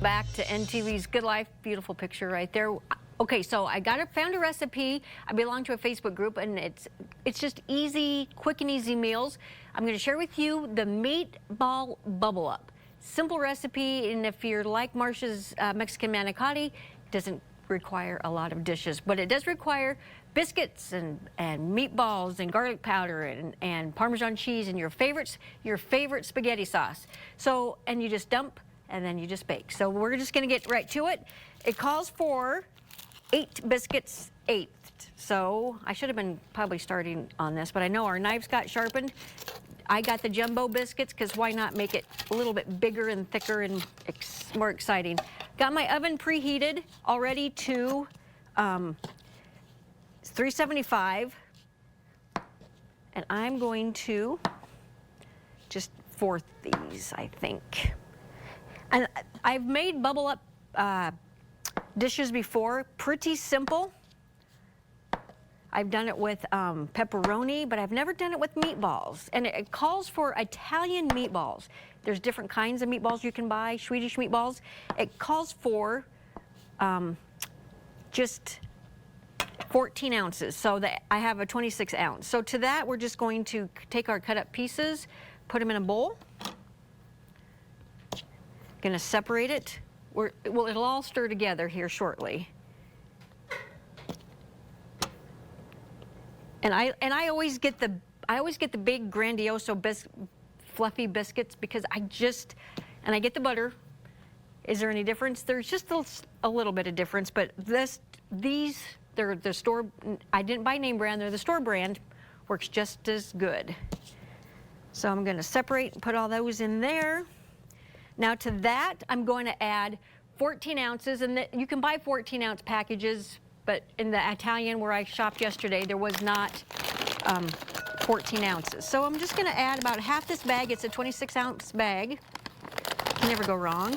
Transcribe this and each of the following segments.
back to NTV's Good Life. Beautiful picture right there. Okay, so I found a recipe. I belong to a Facebook group, and it's just easy, quick and easy meals. I'm going to share with you the meatball bubble up. Simple recipe, and if you're like Marcia's Mexican manicotti, it doesn't require a lot of dishes, but it does require biscuits and meatballs and garlic powder and Parmesan cheese and your favorite spaghetti sauce. So, and you just dump and then you just bake. So we're just gonna get right to it. It calls for 8 biscuits, 8. So I should have been probably starting on this, but I know our knives got sharpened. I got the jumbo biscuits because why not make it a little bit bigger and thicker and more exciting. Got my oven preheated already to 375, and I'm going to just fourth these, I think. And I've made bubble up dishes before, pretty simple. I've done it with pepperoni, but I've never done it with meatballs. And it calls for Italian meatballs. There's different kinds of meatballs you can buy, Swedish meatballs. It calls for just 14 ounces, so that I have a 26 ounce. So to that, we're just going to take our cut up pieces, put them in a bowl. Gonna separate it. Well, it'll all stir together here shortly. And I always get the big Grandioso fluffy biscuits because I get the butter. Is there any difference? There's just a little bit of difference, but they're the store. I didn't buy name brand. They're the store brand. Works just as good. So I'm going to separate and put all those in there. Now to that, I'm going to add 14 ounces, and you can buy 14-ounce packages. But in the Italian where I shopped yesterday, there was not 14 ounces. So I'm just gonna add about half this bag. It's a 26-ounce bag. Can never go wrong.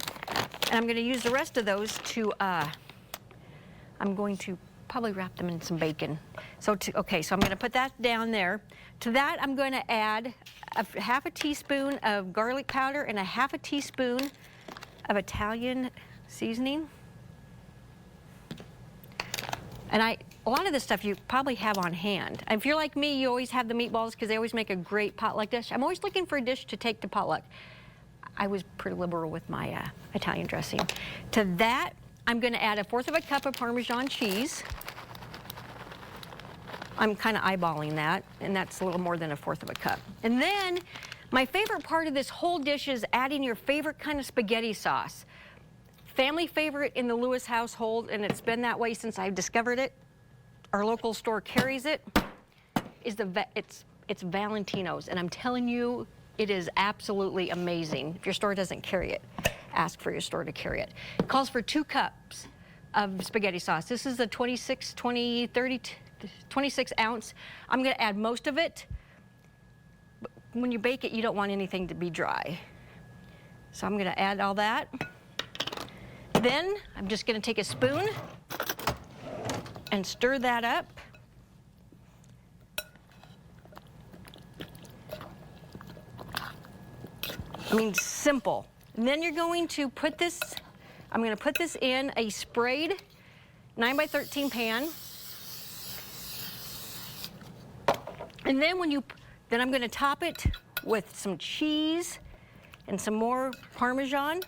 And I'm gonna use the rest of those to, I'm going to probably wrap them in some bacon. So I'm gonna put that down there. To that, I'm gonna add half a teaspoon of garlic powder and a half a teaspoon of Italian seasoning. And a lot of this stuff you probably have on hand. If you're like me, you always have the meatballs because they always make a great potluck dish. I'm always looking for a dish to take to potluck. I was pretty liberal with my Italian dressing. To that, I'm gonna add 1/4 cup of Parmesan cheese. I'm kind of eyeballing that, and that's a little more than 1/4 cup. And then, my favorite part of this whole dish is adding your favorite kind of spaghetti sauce. Family favorite in the Lewis household, and it's been that way since I discovered it. Our local store carries it. It's Valentino's, and I'm telling you, it is absolutely amazing. If your store doesn't carry it, ask for your store to carry it. It calls for 2 cups of spaghetti sauce. This is a 26 ounce. I'm going to add most of it. But when you bake it, you don't want anything to be dry. So I'm going to add all that. Then I'm just going to take a spoon and stir that up. I mean, simple. And then you're going to put this, I'm going to put this in a sprayed 9x13 pan. And then I'm going to top it with some cheese and some more Parmesan.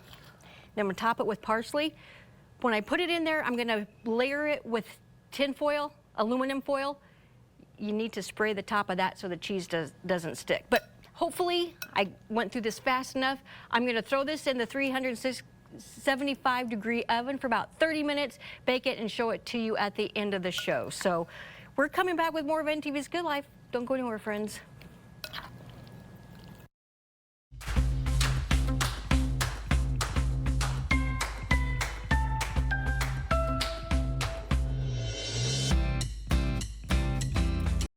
Then I'm gonna top it with parsley. When I put it in there, I'm gonna layer it with tin foil, aluminum foil. You need to spray the top of that so the cheese doesn't stick. But hopefully, I went through this fast enough. I'm gonna throw this in the 375-degree oven for about 30 minutes, bake it, and show it to you at the end of the show. So we're coming back with more of NTV's Good Life. Don't go anywhere, friends.